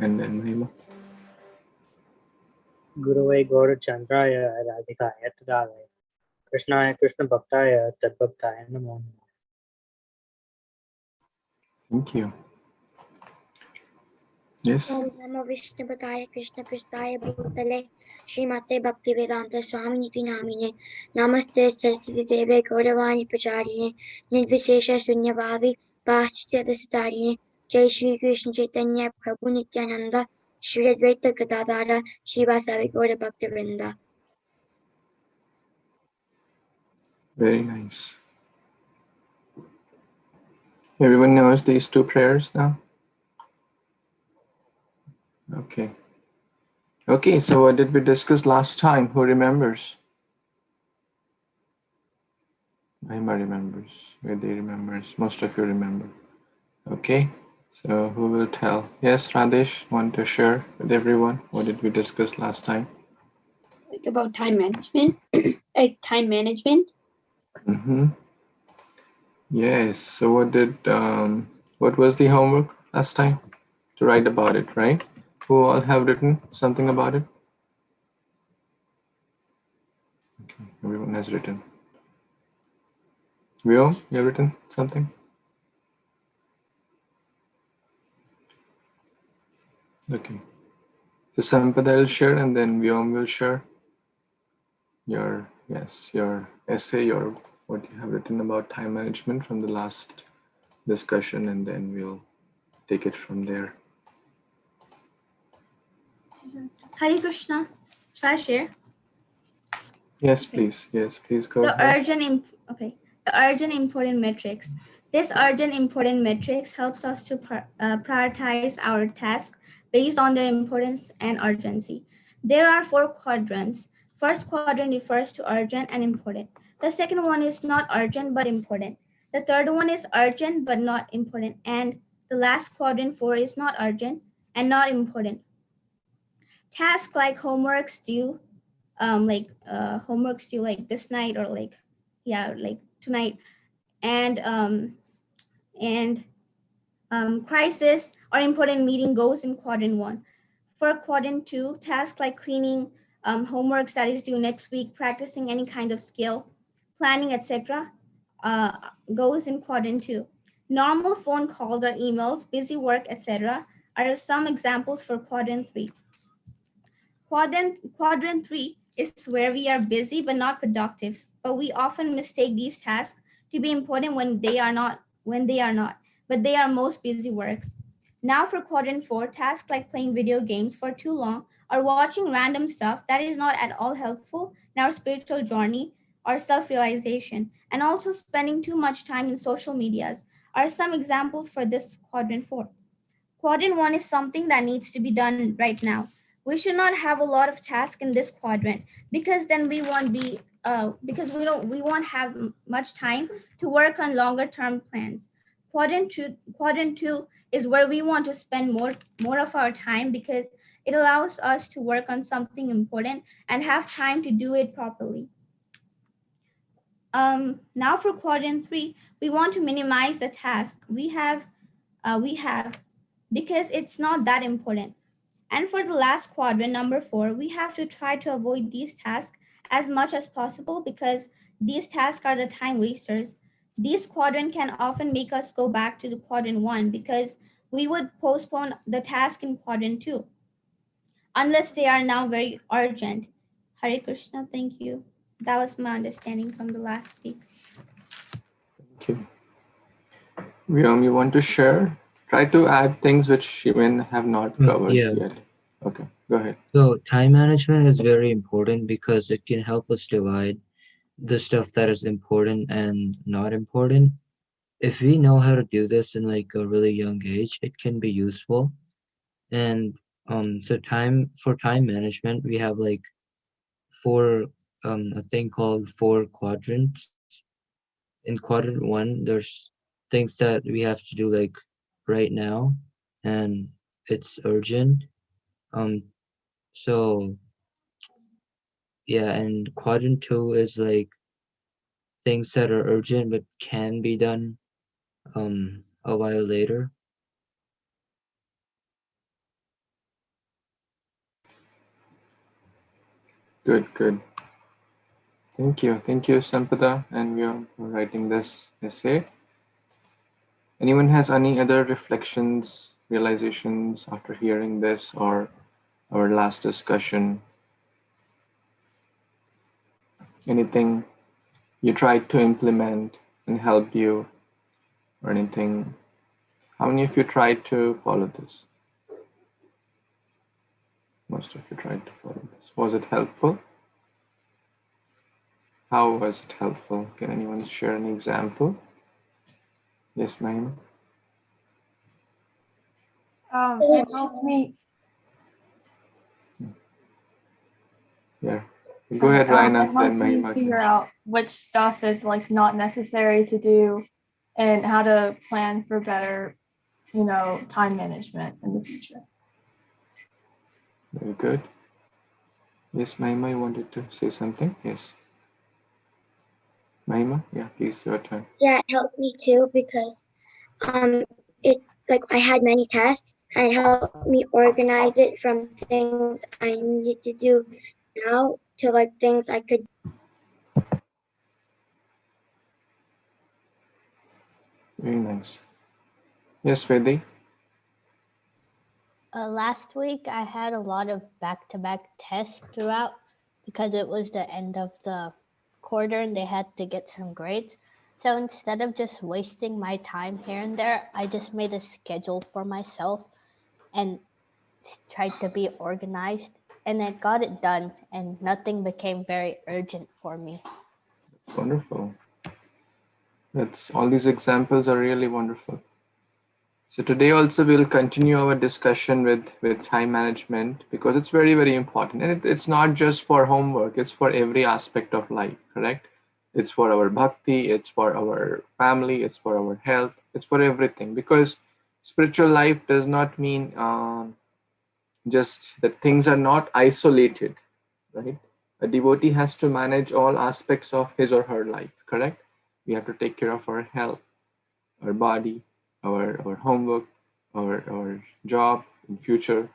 and then Mahima. Guruvai Gaurachandraya Radhikaya Tadavaya Krishnaya Krishna Bhaktaya Tadbhaktaya Namo. Thank you. Yes. Om Namo Vishnupadaya Krishna Prasthaya Bhutale Śrīmate Bhaktivedanta Swami Niti Namine Namaste Saraswati Deve Gauravani Pracharine Nirvishesha Shunyavadi Paschatya Dastarine Jai Shri Krishna Chaitanya Prabhu Nityananda Shri Advaita Gadadhara Srivasavi Gaura Bhaktivinoda. Very nice. Everyone knows these two prayers now? Okay. Okay, so what did we discuss last time? Who remembers? Mahima remembers. Vedhi remembers. Most of you remember. Okay, so who will tell? Yes, Radesh, want to share with everyone? What did we discuss last time? Like about time management, like time management. Mm-hmm. Yes, so what was the homework last time? To write about it, right? Who all have written something about it? Okay, everyone has written. Vyom, you have written something? Okay. So Sampada will share and then Vyom will share your essay or what you have written about time management from the last discussion, and then we'll take it from there. Hare Krishna. Shall I share? Yes, please. Yes, please go The ahead. The urgent important metrics. This urgent important metrics helps us to prioritize our tasks based on their importance and urgency. There are 4 quadrants. First quadrant refers to urgent and important. The second one is not urgent but important. The third one is urgent but not important. And the last quadrant 4 is not urgent and not important. Tasks like homeworks due like this night or like tonight, and crisis or important meeting goes in quadrant 1. For quadrant 2, tasks like cleaning, homework that is due next week, practicing any kind of skill, planning, etc., goes in quadrant 2. Normal phone calls or emails, busy work, etc., are some examples for quadrant 3. Quadrant 3 is where we are busy but not productive, but we often mistake these tasks to be important when they are not, but they are most busy works. Now for quadrant 4, tasks like playing video games for too long or watching random stuff that is not at all helpful in our spiritual journey or self-realization, and also spending too much time in social medias are some examples for this quadrant 4. Quadrant 1 is something that needs to be done right now. We should not have a lot of tasks in this quadrant because then we won't be we won't have much time to work on longer term plans. Quadrant 2 is where we want to spend more of our time because it allows us to work on something important and have time to do it properly. Now for quadrant 3, we want to minimize the task we have because it's not that important. And for the last quadrant, number 4, we have to try to avoid these tasks as much as possible because these tasks are the time wasters. These quadrant can often make us go back to the quadrant 1 because we would postpone the task in quadrant 2 unless they are now very urgent. Hare Krishna, thank you. That was my understanding from the last week. Thank you. Vyom, you want to share? Try to add things which even have not covered yet. Okay, go ahead. So time management is very important because it can help us divide the stuff that is important and not important. If we know how to do this in like a really young age, it can be useful. And so for time management, we have like a thing called 4 quadrants. In quadrant 1, there's things that we have to do like right now, and it's urgent. So yeah, and quadrant 2 is like things that are urgent but can be done a while later. Good, good. Thank you, Sampada and Vyom, for writing this essay. Anyone has any other reflections, realizations after hearing this or our last discussion? Anything you tried to implement and help you, or anything? How many of you tried to follow this? Most of you tried to follow this. Was it helpful? How was it helpful? Can anyone share an example? Yes, Mahima? It helped me. Yeah. Go ahead, Raina, It then helped me Mahima. figure out which stuff is like not necessary to do and how to plan for better, time management in the future. Very good. Yes, Mahima, you wanted to say something? Yes. Mahima, yeah, please, your turn. Yeah, it helped me too because it like I had many tasks and it helped me organize it from things I needed to do now to like things I could. Very nice. Yes, Vedi? Last week, I had a lot of back-to-back tests throughout because it was the end of the quarter and they had to get some grades. So instead of just wasting my time here and there, I just made a schedule for myself and tried to be organized. And I got it done, and nothing became very urgent for me. Wonderful. That's all these examples are really wonderful. So today also we'll continue our discussion with time management because it's very, very important. And it's not just for homework, it's for every aspect of life, correct? It's for our bhakti, it's for our family, it's for our health, it's for everything. Because spiritual life does not mean just that things are not isolated, right? A devotee has to manage all aspects of his or her life, correct? We have to take care of our health, our body, our homework, our job in future,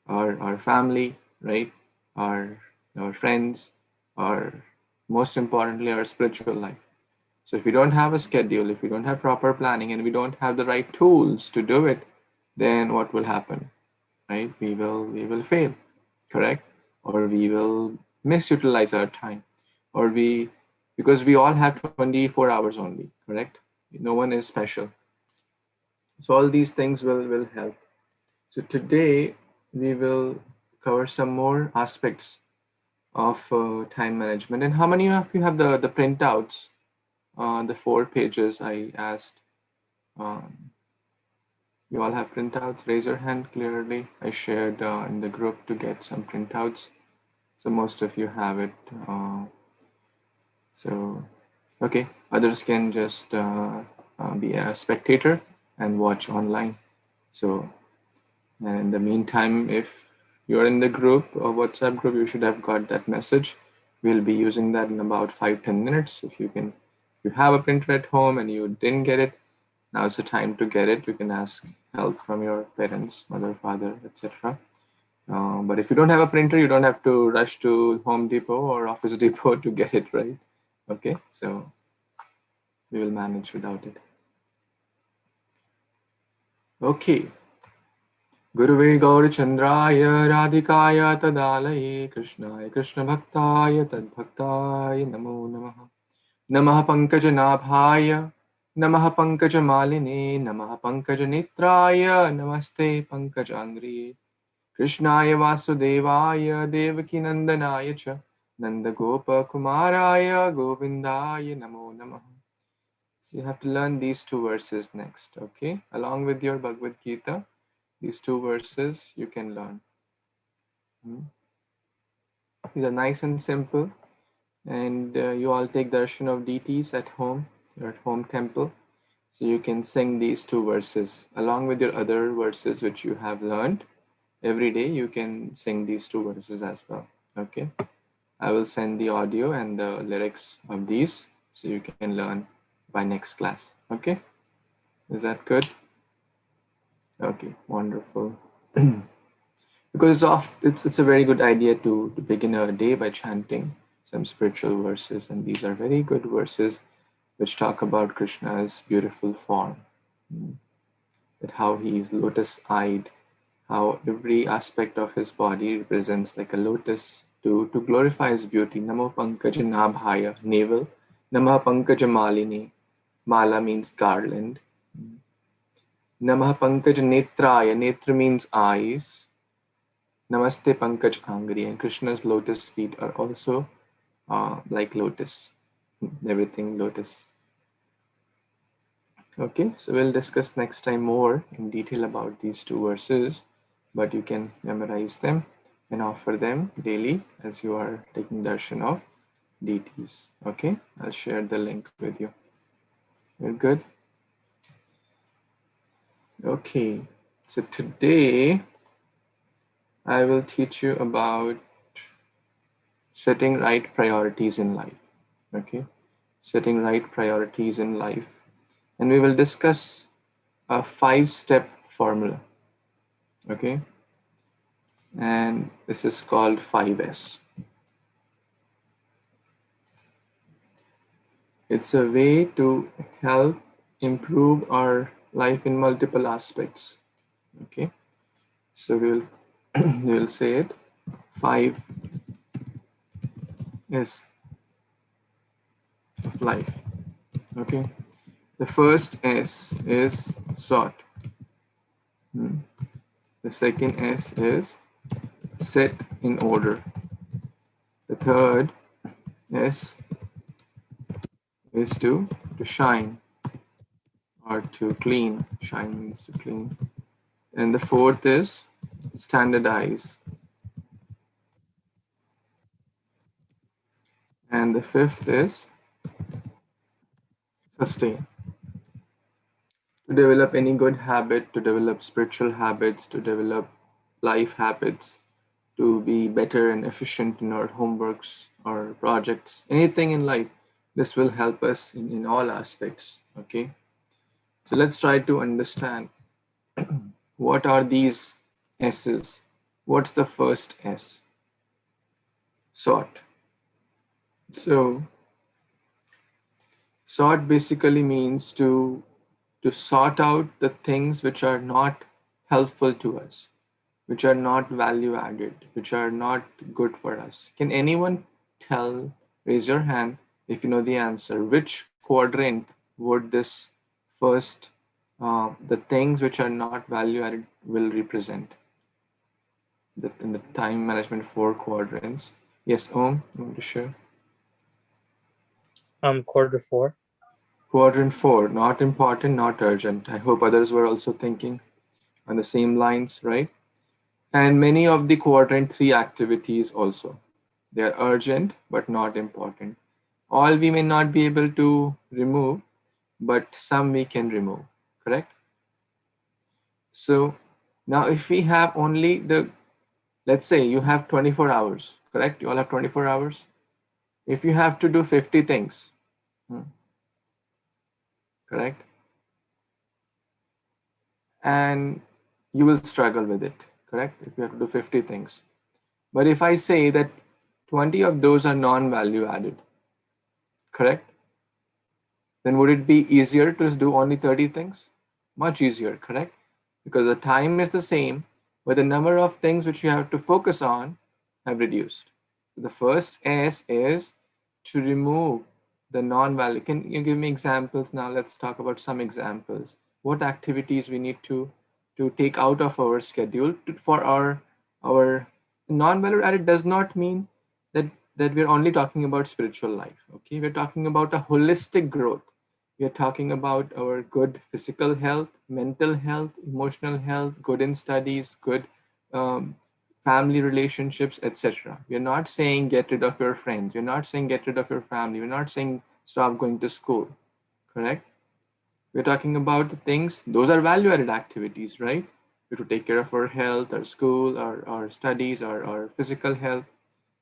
our family, right? Our friends, our most importantly our spiritual life. So if we don't have a schedule, if we don't have proper planning, and we don't have the right tools to do it, then what will happen, right? We will fail, correct? Or we will misutilize our time, or because we all have 24 hours only, correct? No one is special. So all these things will help. So today we will cover some more aspects of time management. And how many of you have the printouts, the 4 pages I asked? You all have printouts? Raise your hand clearly. I shared in the group to get some printouts. So most of you have it. So, okay, others can just be a spectator and watch online. So, and in the meantime, if you're in the group or WhatsApp group, you should have got that message. We'll be using that in about 5-10 minutes. If you have a printer at home and you didn't get it, now's the time to get it. You can ask help from your parents, mother, father, etc. But if you don't have a printer, you don't have to rush to Home Depot or Office Depot to get it, right? Okay, so we will manage without it. Okay. Guruve Gaurachandraya Radhikaya Tadalaye Krishnaya Krishna Bhaktaya Tadbhaktaya Namo Namaha Namaha Pankaja Nabhaya Namaha Pankaja Maline Namaha Pankaja Nitraya Namaste Pankajangriye Krishnaya Vasudevaya Devaki Nandanaya Cha Nanda Gopa Kumaraya Govindaya Namo Namaha. So you have to learn these 2 verses next, okay? Along with your Bhagavad Gita, these 2 verses you can learn. These are nice and simple, and you all take darshan of deities at home, your home temple. So you can sing these 2 verses along with your other verses which you have learned. Every day you can sing these 2 verses as well, okay? I will send the audio and the lyrics of these so you can learn by next class, okay? Is that good? Okay, wonderful. because it's a very good idea to begin a day by chanting some spiritual verses, and these are very good verses which talk about Krishna's beautiful form, that how he is lotus-eyed, how every aspect of his body represents like a lotus to glorify his beauty. Namo Pankaja Nabhaya, navel. Namah Pankaja Malini, mala means garland. Namah Pankaja Netraya, netra means eyes. Namaste Pankaj Angri, and Krishna's lotus feet are also like lotus, everything lotus. Okay, so we'll discuss next time more in detail about these two verses, but you can memorize them and offer them daily as you are taking darshan of deities. Okay, I'll share the link with you. You're good? Okay, so today I will teach you about setting right priorities in life. Okay, setting right priorities in life. And we will discuss a 5-step formula. Okay, and this is called 5S. It's a way to help improve our life in multiple aspects. Okay, so we'll say it. 5 S of life. Okay, the first S is sort. The second S is set in order. The third S is to shine or to clean. Shine means to clean. And the fourth is standardize. And the fifth is sustain. To develop any good habit, to develop spiritual habits, to develop life habits, to be better and efficient in our homeworks or projects, anything in life, this will help us in all aspects. Okay, so let's try to understand what are these S's. What's the first S? Sort. So sort basically means to sort out the things which are not helpful to us, which are not value added, which are not good for us. Can anyone tell, raise your hand if you know the answer, which quadrant would this first, the things which are not value added will represent? In the time management 4 quadrants. Yes, Om, you want to share? Quarter 4. Quadrant 4, not important, not urgent. I hope others were also thinking on the same lines, right? And many of the quadrant 3 activities also. They are urgent, but not important. All we may not be able to remove, but some we can remove, correct? So now if we have only let's say you have 24 hours, correct? You all have 24 hours. If you have to do 50 things, correct? And you will struggle with it, correct? If you have to do 50 things. But if I say that 20 of those are non-value added, correct? Then would it be easier to do only 30 things? Much easier, correct? Because the time is the same, but the number of things which you have to focus on have reduced. The first S is to remove the non-value. Can you give me examples now? Let's talk about some examples. What activities we need to take out of our schedule for our non-value added does not mean that we're only talking about spiritual life. Okay, we're talking about a holistic growth. We are talking about our good physical health, mental health, emotional health, good in studies, good family relationships, etc. We're not saying get rid of your friends. We're not saying get rid of your family. We're not saying stop going to school, correct? We're talking about the things, those are value-added activities, right? We have to take care of our health, our school, our studies, our physical health,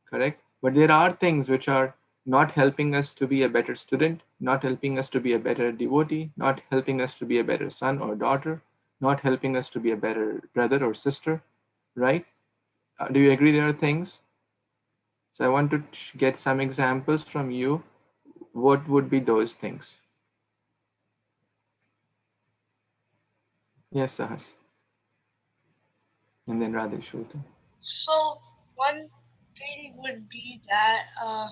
correct? But there are things which are not helping us to be a better student, not helping us to be a better devotee, not helping us to be a better son or daughter, not helping us to be a better brother or sister, right? Do you agree there are things? So I want to get some examples from you. What would be those things? Yes, Sahas. And then Radhesh will too. So one thing would be that I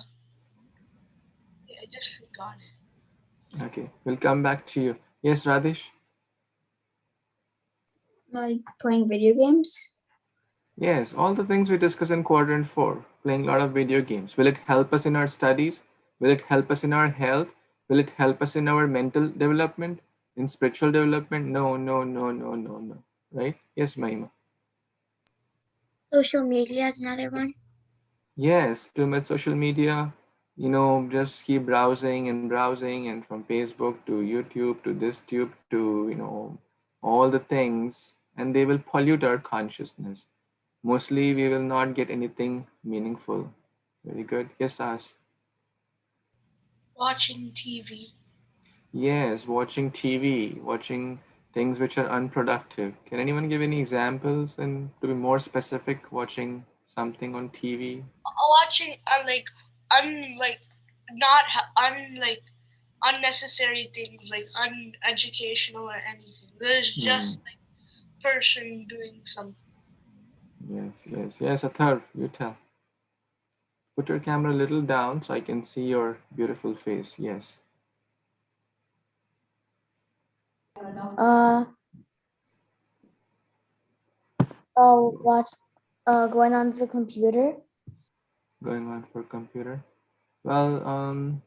just forgot it. Okay, we'll come back to you. Yes, Radhesh? Like playing video games? Yes, all the things we discuss in quadrant 4, playing a lot of video games. Will it help us in our studies? Will it help us in our health? Will it help us in our mental development, in spiritual development? No, no, no, no, no, no. Right? Yes, Mahima. Social media is another one. Yes, too much social media, just keep browsing and from Facebook to YouTube to this tube to, all the things, and they will pollute our consciousness. Mostly we will not get anything meaningful. Very good. Yes, As. Watching TV. Yes, watching TV, watching things which are unproductive. Can anyone give any examples and to be more specific, watching something on TV? Watching unnecessary things, like uneducational or anything. There's just like person doing something. Yes, Atharv, you tell. Put your camera a little down so I can see your beautiful face. Yes. Watch going on the computer. Going on for computer. Well,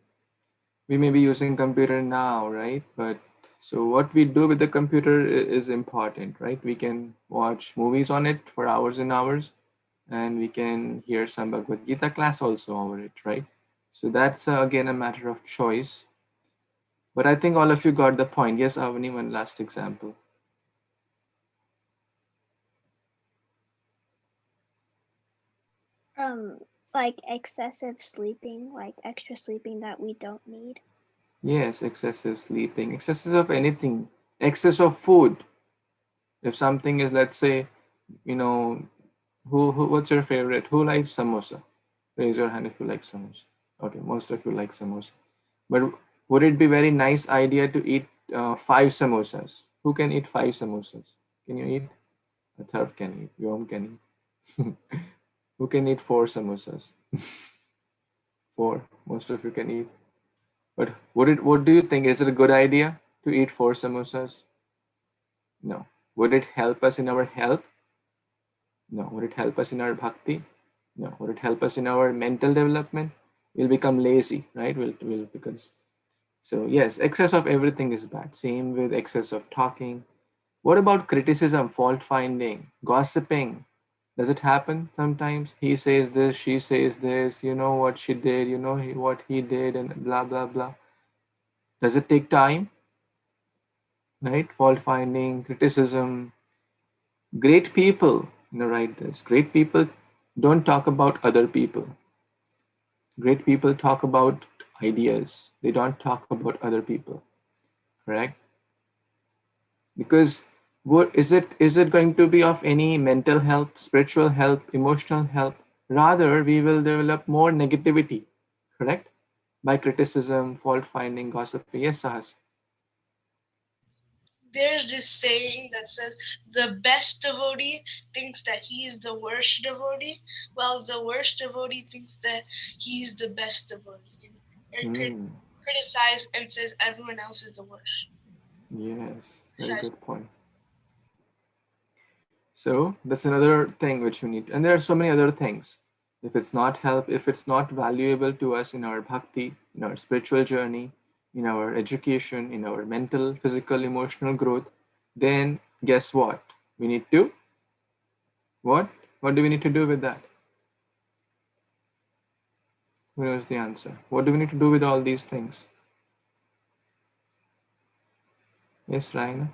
we may be using computer now, right? But so what we do with the computer is important, right? We can watch movies on it for hours and hours, and we can hear some Bhagavad Gita class also over it, right? So that's again a matter of choice. But I think all of you got the point. Yes, Avani, one last example. Like excessive sleeping, like extra sleeping that we don't need. Yes, excessive sleeping, excessive of anything, excess of food. If something is, let's say, who what's your favorite? Who likes samosa? Raise your hand if you like samosa. Okay, most of you like samosa. But would it be very nice idea to eat 5 samosas? Who can eat 5 samosas? Can you eat? Atharv can eat. Yom can eat. Who can eat 4 samosas? 4. Most of you can eat. But what do you think? Is it a good idea to eat 4 samosas? No. Would it help us in our health? No. Would it help us in our bhakti? No. Would it help us in our mental development? We'll become lazy, right? We'll because so yes, excess of everything is bad. Same with excess of talking. What about criticism, fault finding, gossiping? Does it happen sometimes? He says this, she says this, you know what she did, what he did, and blah, blah, blah. Does it take time? Right? Fault finding, criticism. Great people, write this. Great people don't talk about other people. Great people talk about ideas. They don't talk about other people. Correct? Because what is it going to be of any mental health, spiritual health, emotional health? Rather, we will develop more negativity, correct? By criticism, fault finding, gossiping. Yes, Sahas. There's this saying that says the best devotee thinks that he is the worst devotee, while the worst devotee thinks that he is the best devotee, and criticize and says everyone else is the worst. Yes, very good point. So that's another thing which we need, and there are so many other things. If it's not valuable to us in our bhakti, in our spiritual journey, in our education, in our mental, physical, emotional growth, then guess what? We need to, what do we need to do with that? Who knows the answer? What do we need to do with all these things? Yes, Raina?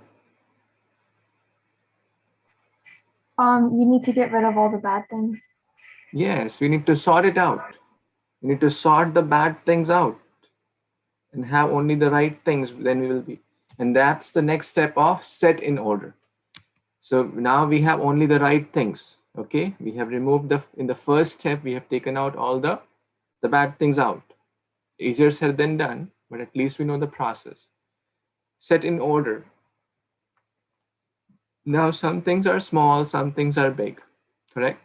You need to get rid of all the bad things. Yes, we need to sort it out. We need to sort the bad things out and have only the right things, then we will be. And that's the next step of set in order. So now we have only the right things. Okay, we have removed in the first step, we have taken out all the bad things out. Easier said than done, but at least we know the process. Set in order. Now, some things are small, some things are big, correct?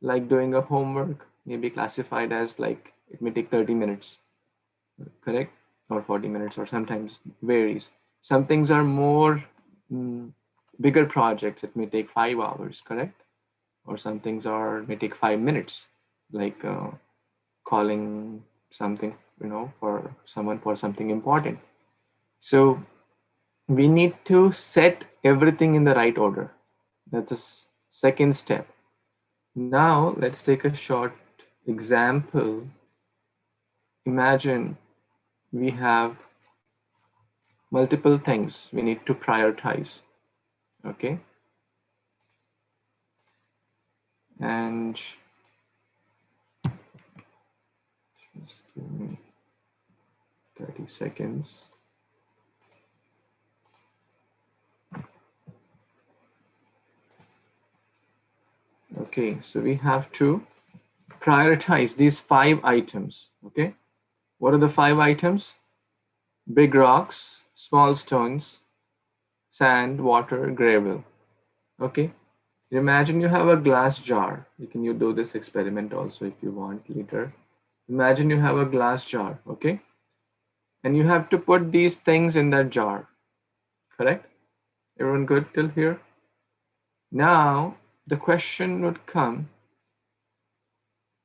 Like doing a homework may be classified as like it may take 30 minutes, correct? Or 40 minutes, or sometimes varies. Some things are more bigger projects. It may take 5 hours, correct? Or some things may take 5 minutes, like calling something, for someone for something important. So we need to set everything in the right order. That's a second step. Now let's take a short example. Imagine we have multiple things we need to prioritize. Okay. And just give me 30 seconds. Okay, so we have to prioritize these 5 items. Okay, what are the 5 items? Big rocks, small stones, sand, water, gravel. Okay, imagine you have a glass jar. You do this experiment also if you want later. Imagine you have a glass jar, okay? And you have to put these things in that jar, correct? Everyone good till here? Now, the question would come,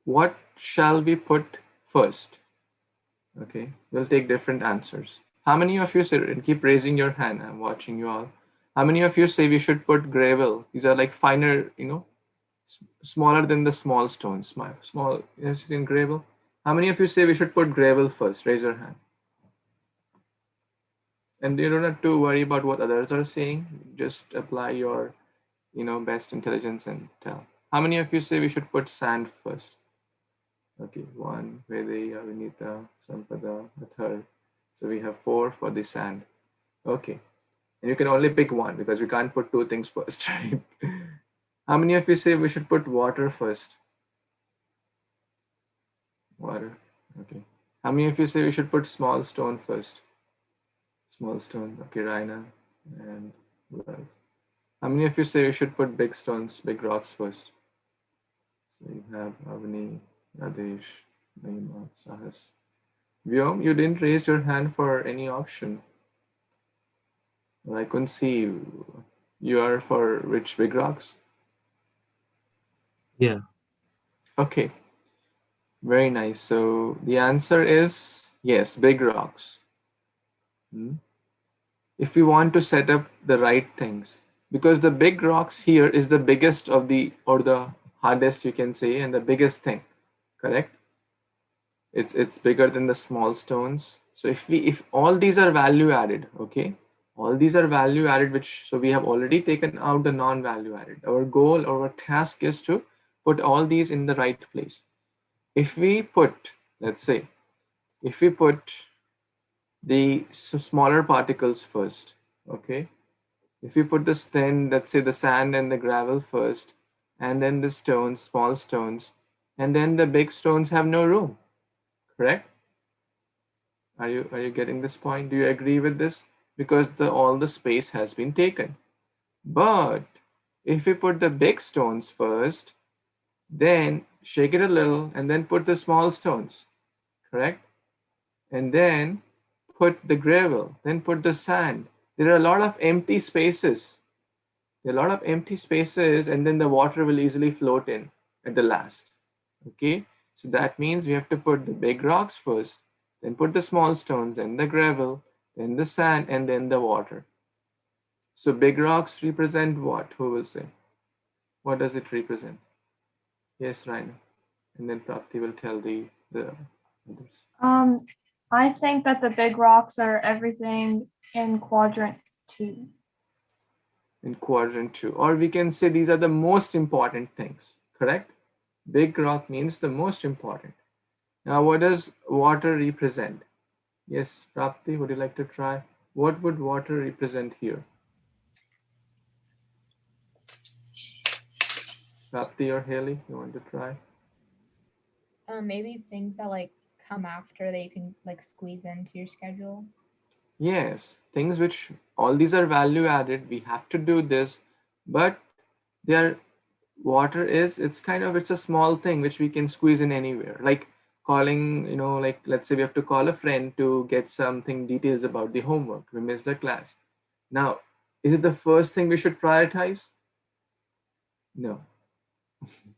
what shall we put first? Okay, we'll take different answers. How many of you say, and keep raising your hand, I'm watching you all. How many of you say we should put gravel? These are like finer, smaller than the small stones. Small, in gravel. How many of you say we should put gravel first? Raise your hand. And you don't have to worry about what others are saying. Just apply your, best intelligence and tell. How many of you say we should put sand first? Okay, 1, Vedaya, Vinita, Sampada, the third. So we have 4 for the sand. Okay. And you can only pick 1 because we can't put 2 things first, right? How many of you say we should put water first? Water. Okay. How many of you say we should put small stone first? Small stone. Okay, Raina. And who else? How many of you say we should put big stones, big rocks first? So you have Avni, Radesh, Mahima, Sahas. Vyom, you didn't raise your hand for any option. I couldn't see you. You are for which, big rocks? Yeah. Okay. Very nice. So the answer is yes, big rocks. If we want to set up the right things, because the big rocks here is the biggest of or the hardest, you can say, and the biggest thing, correct? It's bigger than the small stones. So if all these are value added, okay, all these are value added, so we have already taken out the non-value added. Our goal or our task is to put all these in the right place. If we put, let's say, if we put the smaller particles first, okay, if we put this, then let's say the sand and the gravel first, and then the stones, small stones, and then the big stones have no room, correct? Are you getting this point? Do you agree with this? Because all the space has been taken. But if we put the big stones first, then shake it a little and then put the small stones, correct? And then put the gravel, then put the sand. There are a lot of empty spaces. There are a lot of empty spaces, and then the water will easily float in at the last. Okay, so that means we have to put the big rocks first, then put the small stones, then the gravel, then the sand, and then the water. So big rocks represent what? Who will say? What does it represent? Yes, Raina. And then Prapti will tell the others. I think that the big rocks are everything in quadrant 2. In quadrant 2, or we can say these are the most important things, correct? Big rock means the most important. Now, what does water represent? Yes, Prapti, would you like to try? What would water represent here? Rapti or Haley, you want to try? Maybe things that like come after that you can like squeeze into your schedule. Yes, things which all these are value added. We have to do this, but they are water is it's a small thing which we can squeeze in anywhere. Like calling, like let's say we have to call a friend to get something details about the homework. We missed the class. Now, is it the first thing we should prioritize? No,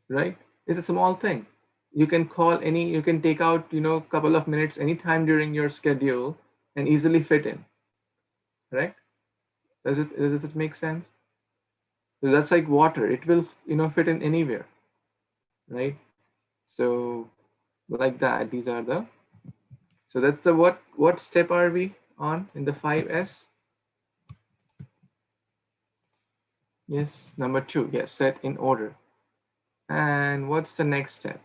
right? It's a small thing. You can call any, you can take out, couple of minutes anytime during your schedule and easily fit in, right? Does it make sense? So that's like water. It will, fit in anywhere, right? So like that, these are the, so that's the, what step are we on in the 5S? Yes, number 2. Yes, set in order. And what's the next step?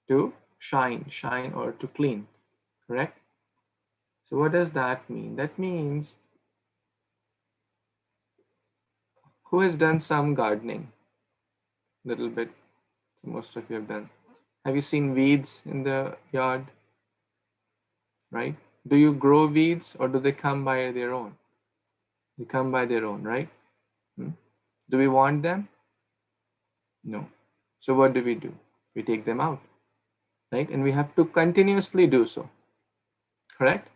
To shine or to clean, correct? So what does that mean? That means, who has done some gardening? Little bit. So most of you have done. Have you seen weeds in the yard? Right? Do you grow weeds or do they come by their own? They come by their own, right? Do we want them? No. So what do? We take them out, right? And we have to continuously do so, correct?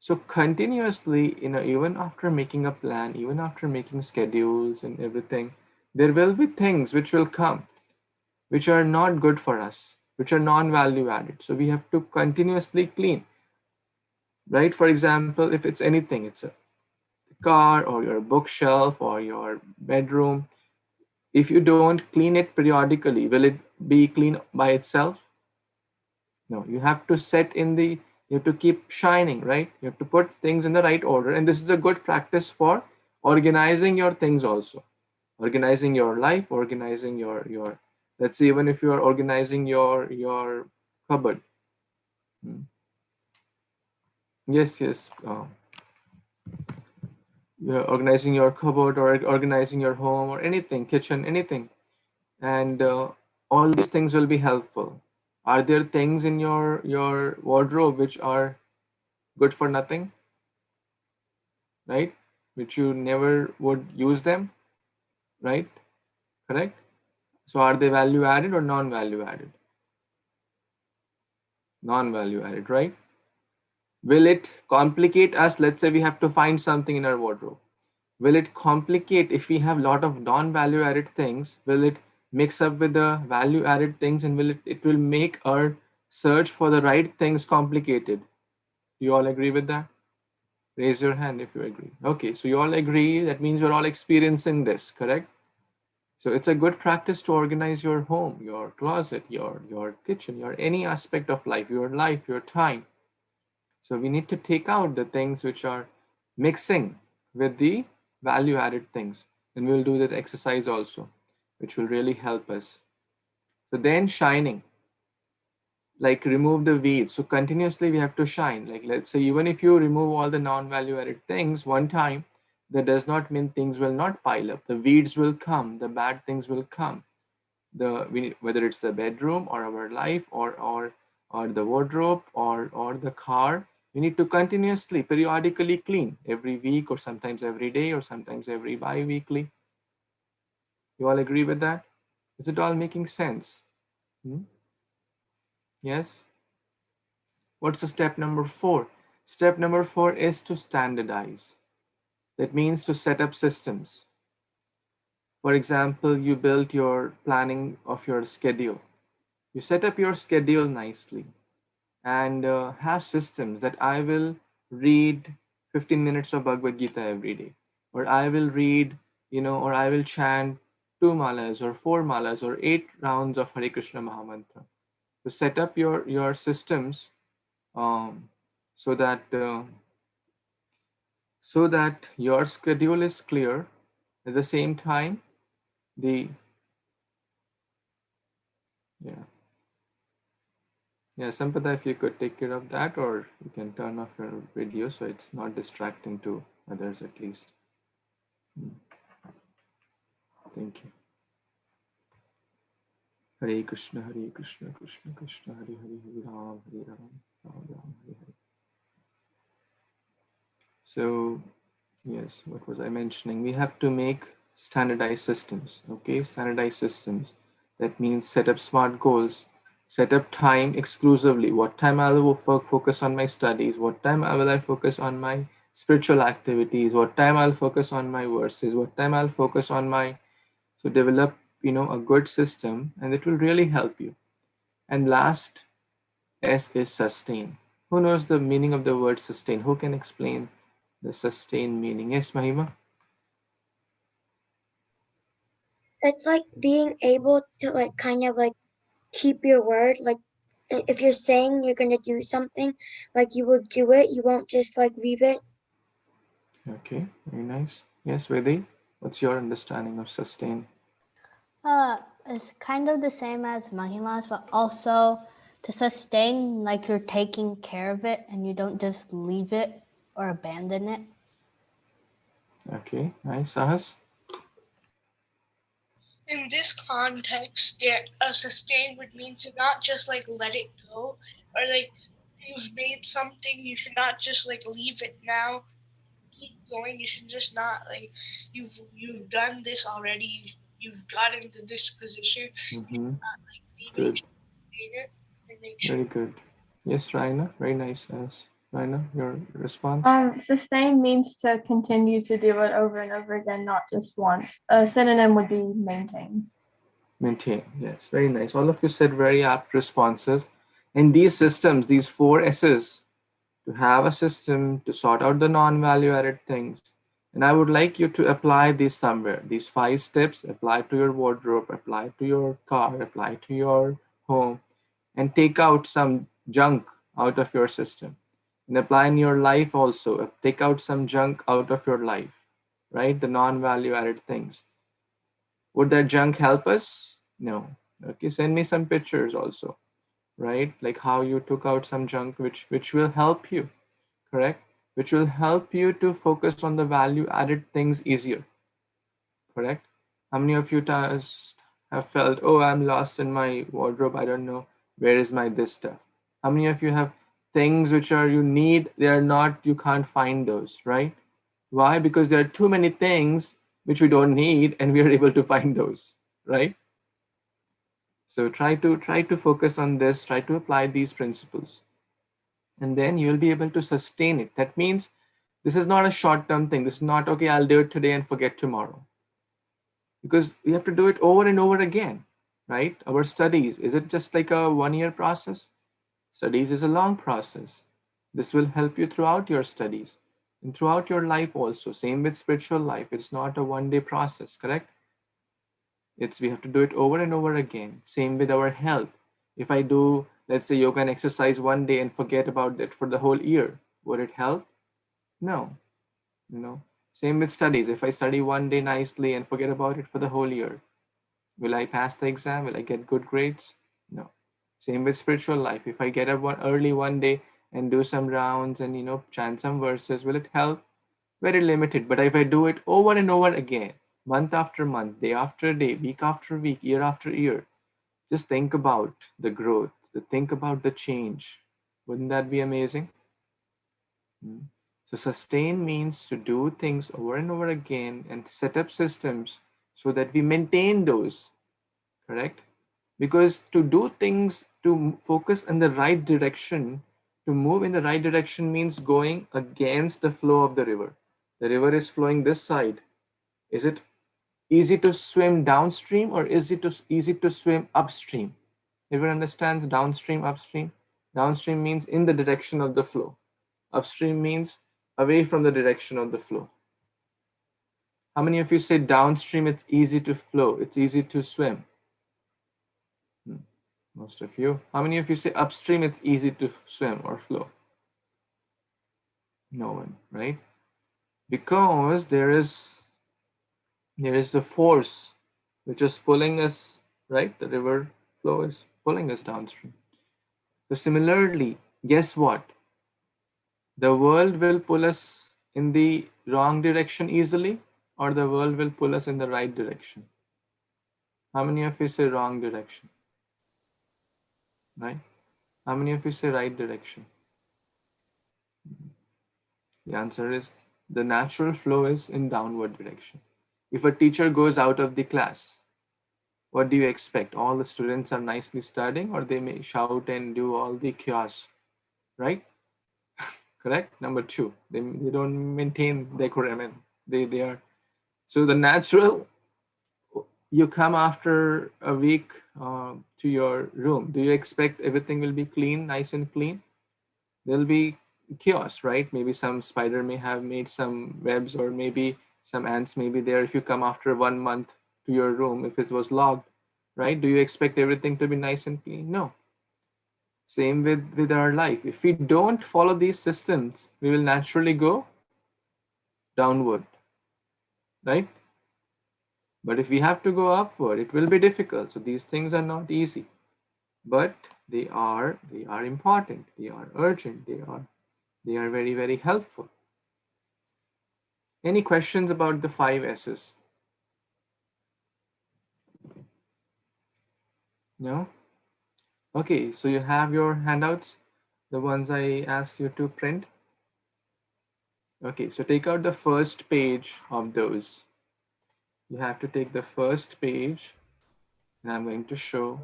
So continuously, even after making a plan, even after making schedules and everything, there will be things which will come, which are not good for us, which are non-value added. So we have to continuously clean, right? For example, if it's anything, it's a car or your bookshelf or your bedroom. If you don't clean it periodically, will it be clean by itself? No, you have to you have to keep shining, right? You have to put things in the right order. And this is a good practice for organizing your things also. Organizing your life, organizing your let's say even if you are organizing your cupboard. Yes, yes. You're organizing your cupboard or organizing your home or anything, kitchen, anything. And all these things will be helpful. Are there things in your wardrobe which are good for nothing, right? Which you never would use them, right? Correct? So are they value added or non-value added? Non-value added, right? Will it complicate us? Let's say we have to find something in our wardrobe. Will it complicate if we have a lot of non-value added things? Will it mix up with the value added things and it will make our search for the right things complicated? Do you all agree with that? Raise your hand if you agree. Okay, so you all agree. That means you're all experiencing this, correct? So it's a good practice to organize your home, your closet, your kitchen, your any aspect of life, your time. So we need to take out the things which are mixing with the value added things. And we'll do that exercise also, which will really help us. So then shining, like remove the weeds. So continuously we have to shine. Like let's say even if you remove all the non-value added things one time, that does not mean things will not pile up. The weeds will come, the bad things will come. Whether it's the bedroom or our life or the wardrobe or the car, we need to continuously, periodically clean every week or sometimes every day or sometimes every bi-weekly. You all agree with that? Is it all making sense? Yes? What's the step number 4? Step number 4 is to standardize. That means to set up systems. For example, you built your planning of your schedule. You set up your schedule nicely and have systems that I will read 15 minutes of Bhagavad Gita every day, or I will read, or I will chant 2 malas or 4 malas or 8 rounds of Hare Krishna Mahamantra. To set up your systems so that your schedule is clear. At the same time, the yeah. Yeah, Sampada, if you could take care of that, or you can turn off your video so it's not distracting to others at least. Thank you. Hare Krishna, Krishna Krishna, Hare Hare, Hare Ram, Ram Ram, Hare Hare. So, yes, what was I mentioning? We have to make standardized systems, okay? Standardized systems. That means set up smart goals, set up time exclusively. What time I will focus on my studies? What time will I focus on my spiritual activities? What time I'll focus on my verses? What time I'll focus on my... So develop, a good system, and it will really help you. And last, S is sustain. Who knows the meaning of the word sustain? Who can explain the sustain meaning? Yes, Mahima? It's like being able to like kind of like keep your word. Like if you're saying you're going to do something, like you will do it. You won't just like leave it. Okay, very nice. Yes, Vedi, what's your understanding of sustain? It's kind of the same as Mahima's, but also to sustain, like you're taking care of it and you don't just leave it or abandon it. Okay, nice. Sahas? In this context, sustain would mean to not just like let it go, or like you've made something, you should not just like leave it now. Keep going. You should just not like you've done this already. You've gotten to this position. You should not like leave it. You Good. should sustain it and make sure. Very good. Yes, Raina, very nice. Yes. Raina, your response? Sustain means to continue to do it over and over again, not just once. A synonym would be maintain. Maintain. Yes, very nice. All of you said very apt responses. In these systems, these 4 S's, to have a system to sort out the non-value added things. And I would like you to apply these somewhere. These 5 steps, apply to your wardrobe, apply to your car, apply to your home, and take out some junk out of your system. And apply in your life also. Take out some junk out of your life, right? The non-value added things. Would that junk help us? No. Okay, send me some pictures also, right? Like how you took out some junk which will help you, correct? Which will help you to focus on the value added things easier, correct? How many of you have felt, oh, I'm lost in my wardrobe, I don't know where is my this stuff? How many of you have things which are you need, they are not, you can't find those, right? Why? Because there are too many things which we don't need and we are able to find those, right? So try to focus on this, try to apply these principles, and then you'll be able to sustain it. That means this is not a short-term thing. This is not, okay, I'll do it today and forget tomorrow. Because we have to do it over and over again, right? Our studies, is it just like a 1-year process? Studies is a long process. This will help you throughout your studies and throughout your life also. Same with spiritual life. It's not a 1-day process, correct? We have to do it over and over again. Same with our health. If I do, let's say, yoga and exercise 1 day and forget about it for the whole year, would it help? No. Same with studies. If I study 1 day nicely and forget about it for the whole year, will I pass the exam? Will I get good grades? No. Same with spiritual life. If I get up early 1 day and do some rounds and chant some verses, will it help? Very limited. But if I do it over and over again, month after month, day after day, week after week, year after year, just think about the growth, think about the change. Wouldn't that be amazing? So sustain means to do things over and over again and set up systems so that we maintain those, correct? Because to do things, to focus in the right direction, to move in the right direction means going against the flow of the river. The river is flowing this side. Is it easy to swim downstream or is it easy to swim upstream? Everyone understands downstream, upstream? Downstream means in the direction of the flow. Upstream means away from the direction of the flow. How many of you say downstream it's easy to flow, it's easy to swim? Most of you. How many of you say upstream it's easy to swim or flow? No one, right? Because there is the force which is pulling us, right? The river flow is pulling us downstream. So similarly, guess what? The world will pull us in the wrong direction easily, or the world will pull us in the right direction. How many of you say wrong direction? right? How many of you say right direction? The answer is the natural flow is in downward direction. If a teacher goes out of the class, what do you expect? All the students are nicely studying, or they may shout and do all the chaos, right? Correct? Number two, they don't maintain decorum and they are. So the natural, you come after a week to your room. Do you expect everything will be clean, nice and clean? There'll be chaos, right? Maybe some spider may have made some webs, or maybe some ants may be there. If you come after 1 month to your room, if it was locked, right? Do you expect everything to be nice and clean? No. Same with our life. If we don't follow these systems, we will naturally go downward, right? But if we have to go upward, it will be difficult. So these things are not easy, but they are important. They are urgent. They are very, very helpful. Any questions about the 5 S's? No? Okay, so you have your handouts, the ones I asked you to print. Okay, so take out the first page of those. You have to take the first page, and I'm going to show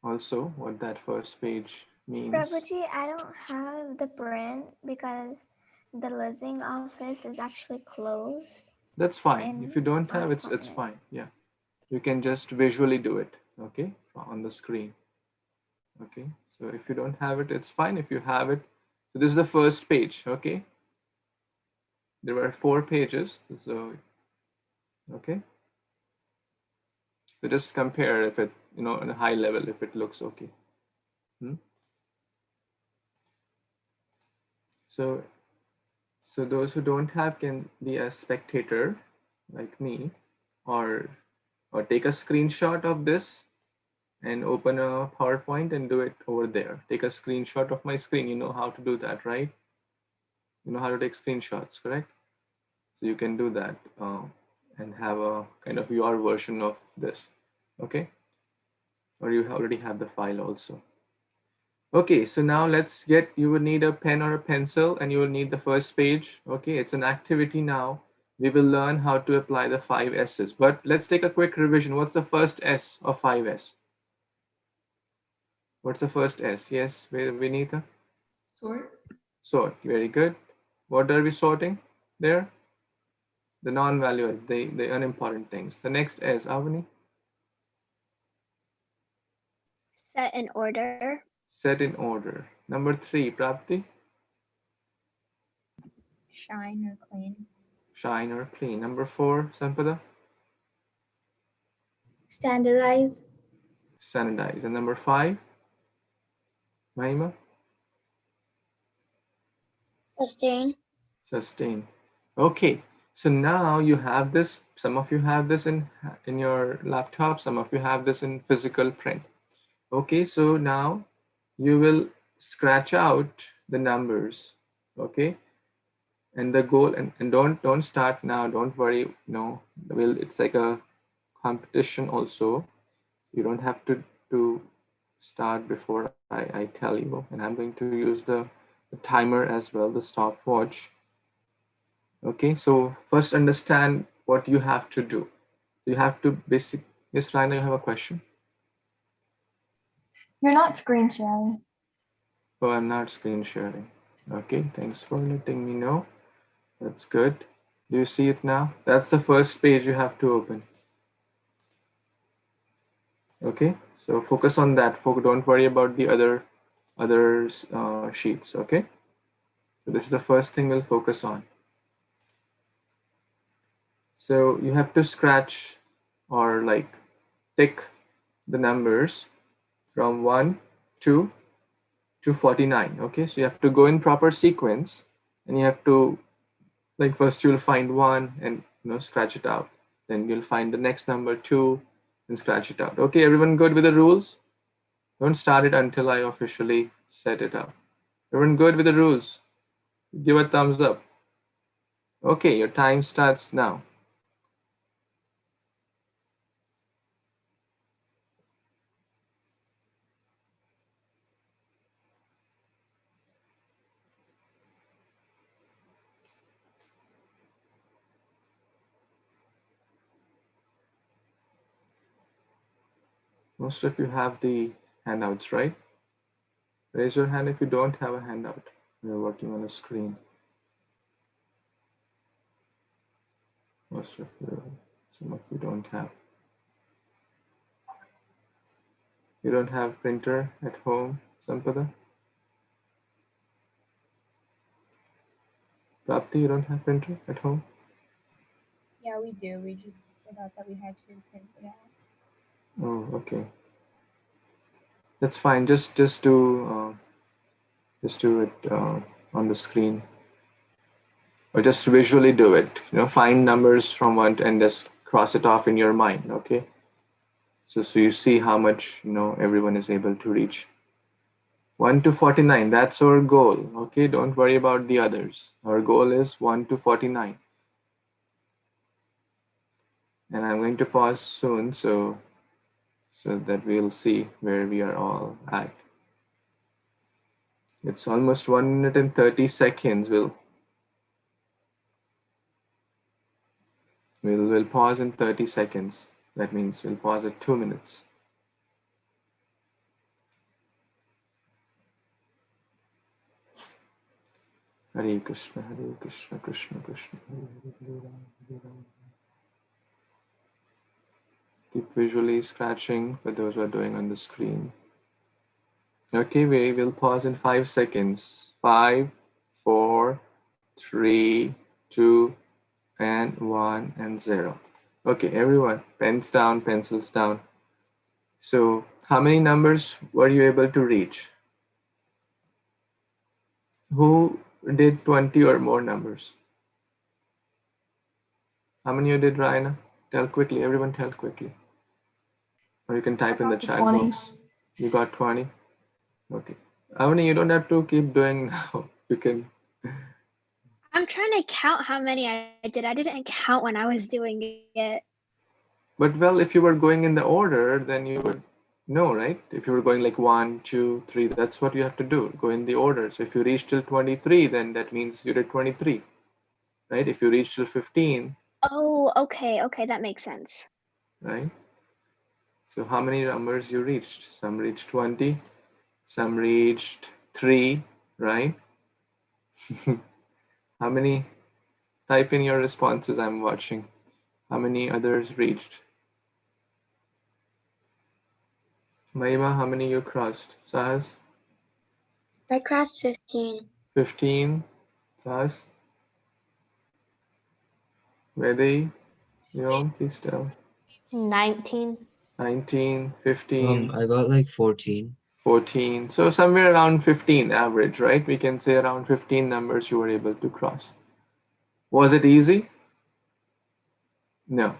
also what that first page means. Prabhuji, I don't have the print because the leasing office is actually closed. That's fine. If you don't have it, it's appointment. fine. Yeah, you can just visually do it, okay, on the screen. Okay, so if you don't have it, it's fine. If you have it, so this is the first page. Okay, there were 4 pages, so okay, so just compare if it, on a high level, if it looks okay. So those who don't have can be a spectator like me, or take a screenshot of this and open a PowerPoint and do it over there. Take a screenshot of my screen. You know how to do that, right? You know how to take screenshots, correct? So you can do that and have a kind of your version of this, okay? Or you already have the file also. Okay, so now you will need a pen or a pencil, and you will need the first page. Okay, it's an activity now. We will learn how to apply the 5 S's, but let's take a quick revision. What's the first S of 5S? What's the first S? Yes, Vinita? Sort. Sort, very good. What are we sorting there? The non-value, the unimportant things. The next S, Avani? Set in order. Set in order. Number 3, Prapti? Shine or clean. Shine or clean. Number 4, Sampada? Standardize. Standardize. And number 5, Mahima? Sustain. Sustain. Okay, so now you have this. Some of you have this in your laptop. Some of you have this in physical print. Okay, so now you will scratch out the numbers. Okay, and the goal, and don't start now. Don't worry. No, it's like a competition also. You don't have to start before I tell you, and I'm going to use the timer as well, the stopwatch. Okay, so first understand what you have to do. You have to yes, Raina, you have a question? You're not screen sharing. Oh, I'm not screen sharing. Okay, thanks for letting me know. That's good. Do you see it now? That's the first page you have to open. Okay, so focus on that. Don't worry about the other sheets. Okay, so this is the first thing we'll focus on. So you have to scratch or like tick the numbers from 1 to 49. Okay, so you have to go in proper sequence, and you have to, like, first you'll find 1 and scratch it out. Then you'll find the next number 2 and scratch it out. Okay, everyone good with the rules? Don't start it until I officially set it up. Everyone good with the rules? Give a thumbs up. Okay, your time starts now. Most of you have the handouts, right? Raise your hand if you don't have a handout. You're working on a screen. Most of you, some of you don't have. You don't have printer at home, Sampada? Prapti, you don't have printer at home? Yeah, we do. We just forgot that we had to print it out. Oh, okay. That's fine. Just do it on the screen, or just visually do it. Find numbers from one and just cross it off in your mind. Okay. So you see how much everyone is able to reach. 1 to 49. That's our goal. Okay. Don't worry about the others. Our goal is 1 to 49. And I'm going to pause soon so that we'll see where we are all at. It's almost 1 minute and 30 seconds. We'll pause in 30 seconds. That means we'll pause at 2 minutes. Hare Krishna, Krishna Krishna, Hare Hare, Hare Rama. Keep visually scratching for those who are doing on the screen. Okay, we will pause in 5 seconds. 5, 4, 3, 2, and 1, and 0. Okay, everyone, pens down, pencils down. So, how many numbers were you able to reach? Who did 20 or more numbers? How many you did, Raina? Tell quickly, everyone tell quickly. Or you can type in the chat 20. box. You got 20? Okay. Avani, you don't have to keep doing now. You can. I'm trying to count how many I did. I didn't count when I was doing it. But well, if you were going in the order, then you would know, right? If you were going like 1, 2, 3, that's what you have to do. Go in the order. So if you reach till 23, then that means you did 23, right? If you reach till 15, Oh, okay, that makes sense. right? So how many numbers you reached? Some reached 20, some reached 3, right? How many? Type in your responses. I'm watching. How many others reached? Mahima, how many you crossed? Sahas? I crossed 15. 15. Sahas? Vedi? Yom, please tell. 19. 19, 15, I got like 14. 14. So somewhere around 15 average, right? We can say around 15 numbers you were able to cross. Was it easy? No.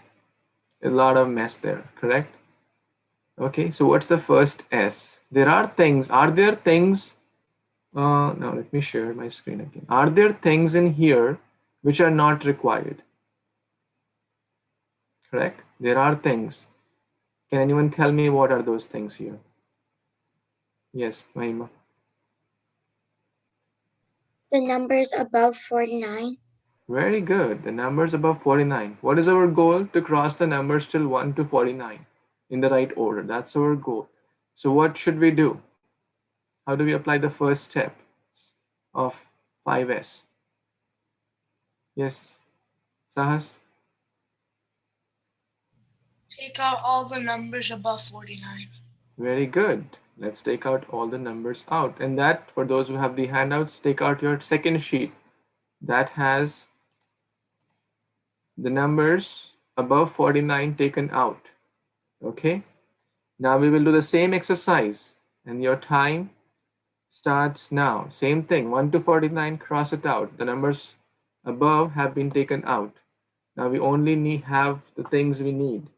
A lot of mess there, correct? Okay, so what's the first S? Are there things, now let me share my screen again. Are there things in here which are not required? Correct? There are things. Can anyone tell me what are those things here? Yes, Mahima. The numbers above 49. Very good. The numbers above 49. What is our goal? To cross the numbers till 1 to 49 in the right order. That's our goal. So what should we do? How do we apply the first step of 5S? Yes, Sahas? Take out all the numbers above 49. Very good. Let's take out all the numbers out. And that, for those who have the handouts, take out your second sheet. That has the numbers above 49 taken out. Okay? Now we will do the same exercise. And your time starts now. Same thing, 1 to 49, cross it out. The numbers above have been taken out. Now we only have the things we need.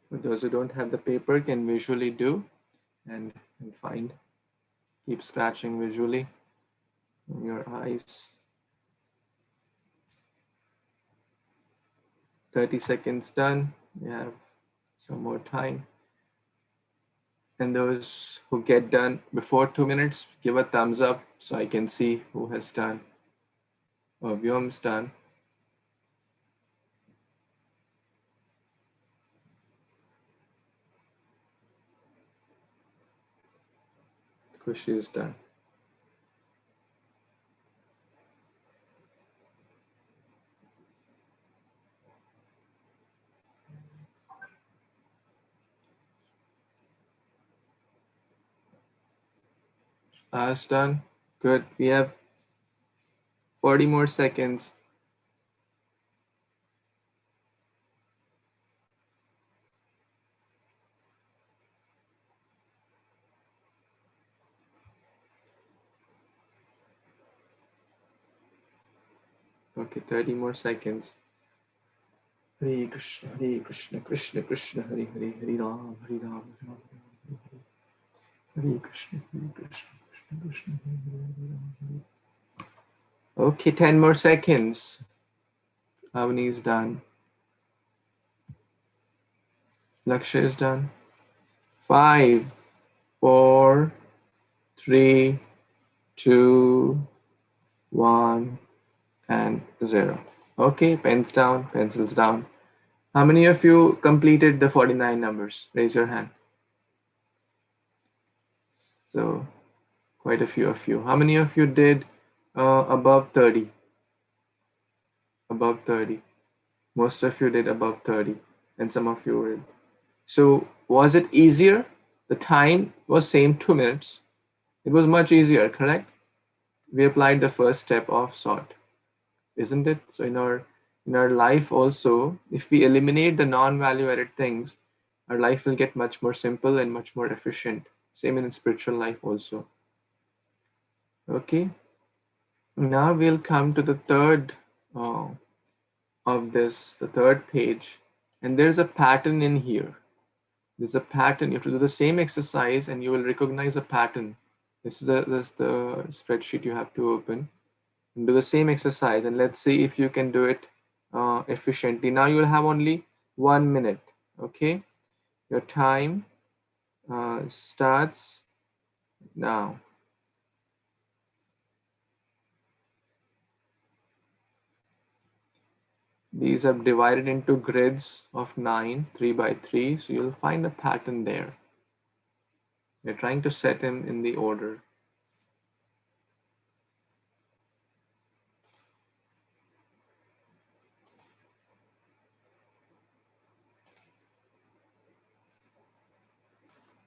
For those who don't have the paper, can visually do and find. Keep scratching visually in your eyes. 30 seconds done. You have some more time. And those who get done before 2 minutes, give a thumbs up so I can see who has done. Oh, Vyom's done. Kushi is done. Ash done. Good. We have 40 more seconds. Okay, 30 more seconds. Hare Krishna, Krishna Krishna, Hare Hare, Hare Ram, Hare Ram, Ram Ram, Hare Krishna, Krishna Krishna, Hare Hare, Hare Ram, Hare. Okay, 10 more seconds. Avani is done. Lakshay is done. 5, 4, 3, 2, 1, and 0. Okay, pens down, pencils down. How many of you completed the 49 numbers? Raise your hand. So, quite a few of you. How many of you did above 30? Above 30. Most of you did above 30, and some of you did. So, was it easier? The time was same 2 minutes. It was much easier, correct? We applied the first step of sort, isn't it? So in our life also, if we eliminate the non-value added things, our life will get much more simple and much more efficient. Same in spiritual life also. Okay. Now we'll come to the third of this, the third page, and there's a pattern in here. There's a pattern. You have to do the same exercise and you will recognize a pattern. This is the spreadsheet you have to open. And do the same exercise and let's see if you can do it efficiently. Now you will have only 1 minute. Okay, your time starts now. These are divided into grids of 9, 3 by 3. So you'll find a pattern there. We're trying to set them in the order.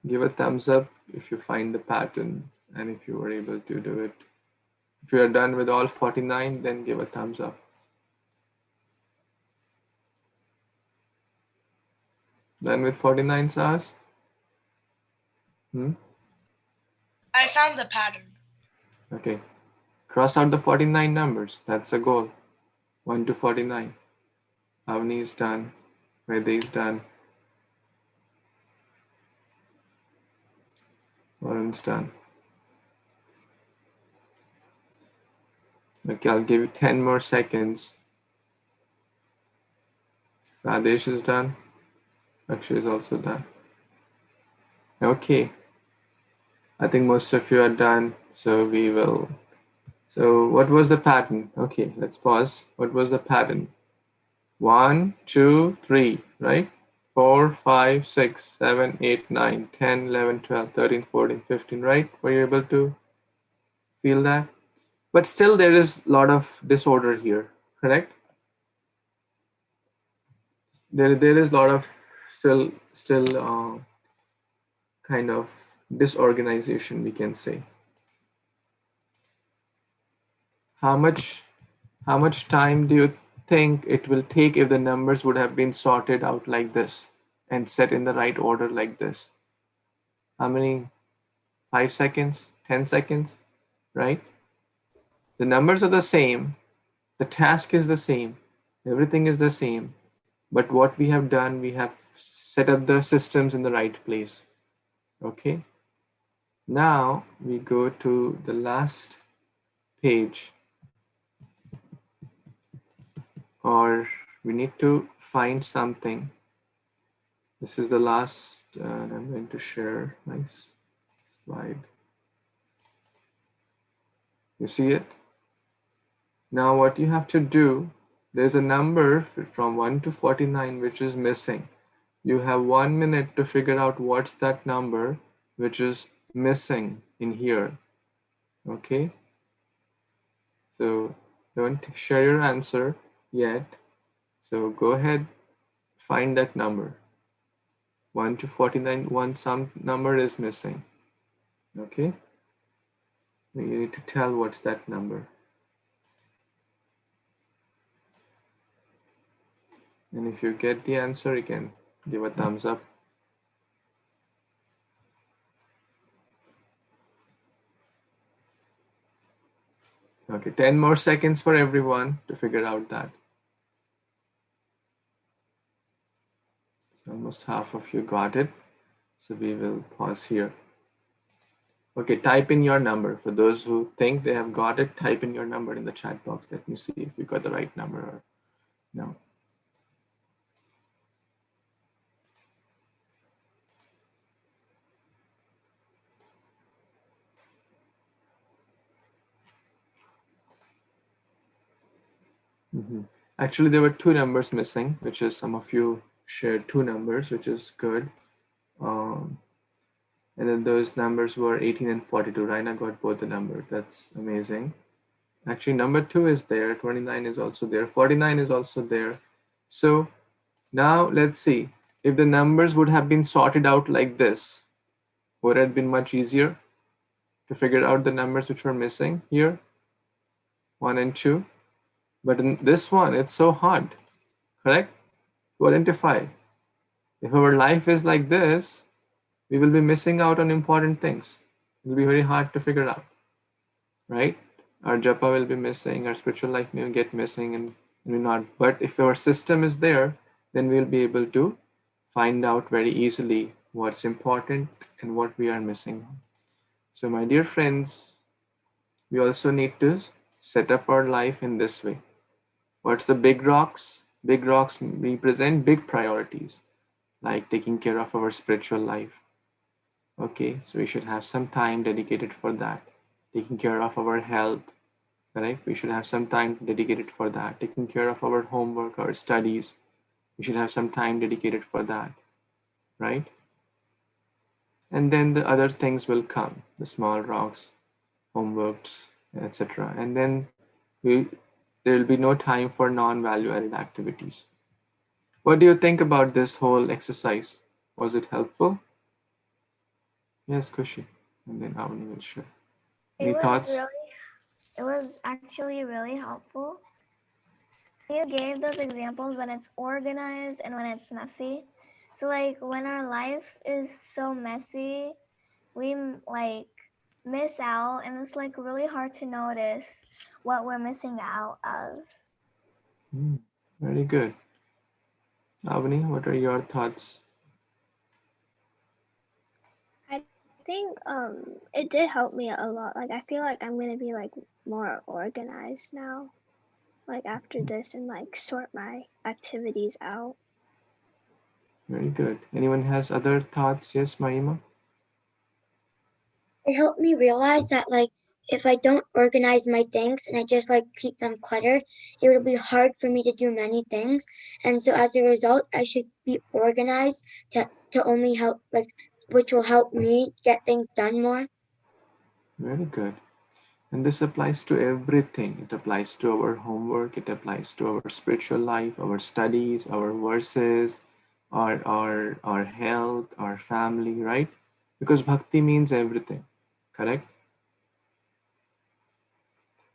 Give a thumbs up if you find the pattern and if you were able to do it. If you are done with all 49, then give a thumbs up. Done with 49 stars? I found the pattern. Okay. Cross out the 49 numbers. That's the goal. 1 to 49. Avni is done. Vedi is done. Varun's done. Okay, I'll give you 10 more seconds. Radesh is done. Akshay is also done. Okay. I think most of you are done. So we will. So what was the pattern? Okay, let's pause. What was the pattern? 1, 2, 3, right? 4, 5, 6, 7, 8, 9, 10, 11, 12, 13, 14, 15, right? Were you able to feel that? But still there is a lot of disorder here, correct? There is a lot of still kind of disorganization, we can say. How much time do you think it will take if the numbers would have been sorted out like this and set in the right order like this? How many? 5 seconds, 10 seconds, right? The numbers are the same, the task is the same, everything is the same, but what we have done, we have set up the systems in the right place. Okay, now we go to the last page, or we need to find something. This is the last, and I'm going to share my slide. You see it? Now what you have to do, there's a number from 1 to 49 which is missing. You have 1 minute to figure out what's that number which is missing in here. Okay? So don't share your answer yet. So go ahead, find that number. 1 to 49, some number is missing. Okay? You need to tell what's that number. And if you get the answer, you can give a thumbs up. Okay, 10 more seconds for everyone to figure out that. So almost half of you got it. So we will pause here. Okay, type in your number. For those who think they have got it, type in your number in the chat box. Let me see if you got the right number or no. Actually, there were 2 numbers missing, which is some of you shared 2 numbers, which is good. And then those numbers were 18 and 42. Raina got both the numbers. That's amazing. Actually, number 2 is there. 29 is also there. 49 is also there. So now let's see. If the numbers would have been sorted out like this, would it have been much easier to figure out the numbers which were missing here? 1 and 2. But in this one, it's so hard, correct? To identify. If our life is like this, we will be missing out on important things. It will be very hard to figure out, right? Our japa will be missing, our spiritual life may get missing, and will not. But if our system is there, then we'll be able to find out very easily what's important and what we are missing. So my dear friends, we also need to set up our life in this way. What's the big rocks? Big rocks represent big priorities, like taking care of our spiritual life. Okay, so we should have some time dedicated for that. Taking care of our health, correct? We should have some time dedicated for that. Taking care of our homework, our studies, we should have some time dedicated for that, right? And then the other things will come, the small rocks, homeworks, etc. And then there will be no time for non-value-added activities. What do you think about this whole exercise? Was it helpful? Yes, Kushi. And then Avani will share. Any thoughts? It was actually really helpful. You gave those examples when it's organized and when it's messy. So like when our life is so messy, we like miss out, and it's like really hard to notice what we're missing out of. Very good. Avani, what are your thoughts? I think it did help me a lot. Like I feel like I'm gonna be like more organized now, like after this, and like sort my activities out. Very good. Anyone has other thoughts? Yes, Mahima? It helped me realize that like if I don't organize my things and I just like keep them cluttered, it would be hard for me to do many things. And so as a result, I should be organized to only help, like, which will help me get things done more. Very good. And this applies to everything. It applies to our homework. It applies to our spiritual life, our studies, our verses, our health, our family, right? Because bhakti means everything, correct?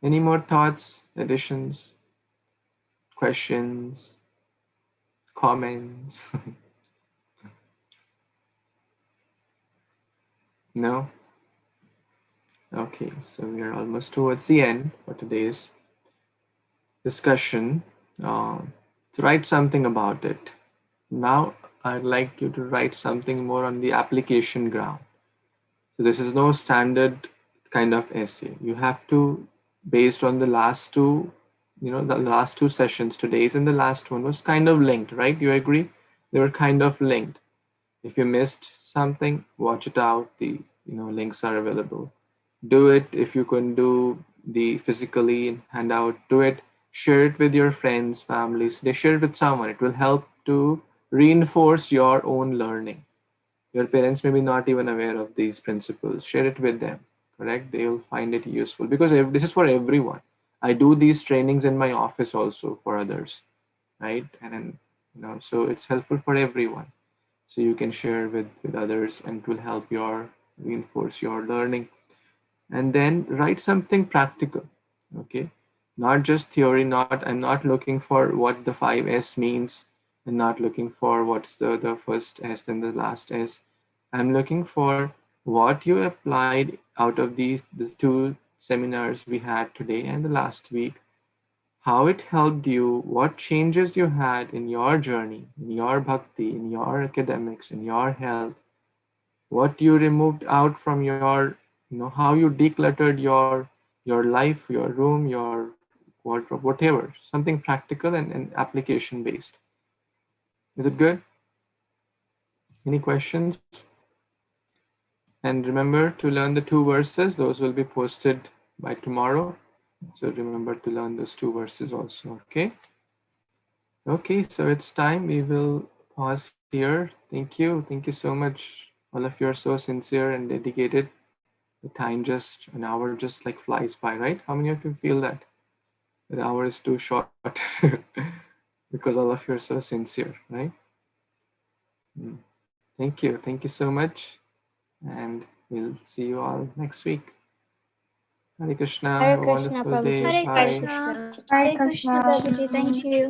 Any more thoughts, additions, questions, comments? No? Okay, so we are almost towards the end for today's discussion. To write something about it. Now I'd like you to write something more on the application ground. So this is no standard kind of essay. You have to, based on the last two, the last 2 sessions, today's and the last one was kind of linked, right? You agree? They were kind of linked. If you missed something, watch it out. The links are available. Do it. If you can do the physically handout, do it. Share it with your friends, families. They share it with someone. It will help to reinforce your own learning. Your parents may be not even aware of these principles. Share it with them. Correct? They will find it useful because this is for everyone. I do these trainings in my office also for others, right? And then so it's helpful for everyone. So you can share with others, and it will help your reinforce your learning. And then write something practical. Okay, not just theory. I'm not looking for what the 5S means, and not looking for what's the first S and the last S. I'm looking for what you applied out of these 2 seminars we had today and the last week, how it helped you, what changes you had in your journey, in your bhakti, in your academics, in your health, what you removed out from your, how you decluttered your life, your room, your wardrobe, whatever, something practical and application based. Is it good? Any questions? And remember to learn the 2 verses. Those will be posted by tomorrow. So remember to learn those 2 verses also. Okay. Okay, so it's time. We will pause here. Thank you. Thank you so much. All of you are so sincere and dedicated. The time just, an hour just like flies by, right? How many of you feel that? The hour is too short because all of you are so sincere, right? Thank you. Thank you so much. And we'll see you all next week. Hare Krishna. Hare Have a Krishna, wonderful day. Prabhuji. Bye. Krishna. Hare Krishna. Prabhuji, thank you.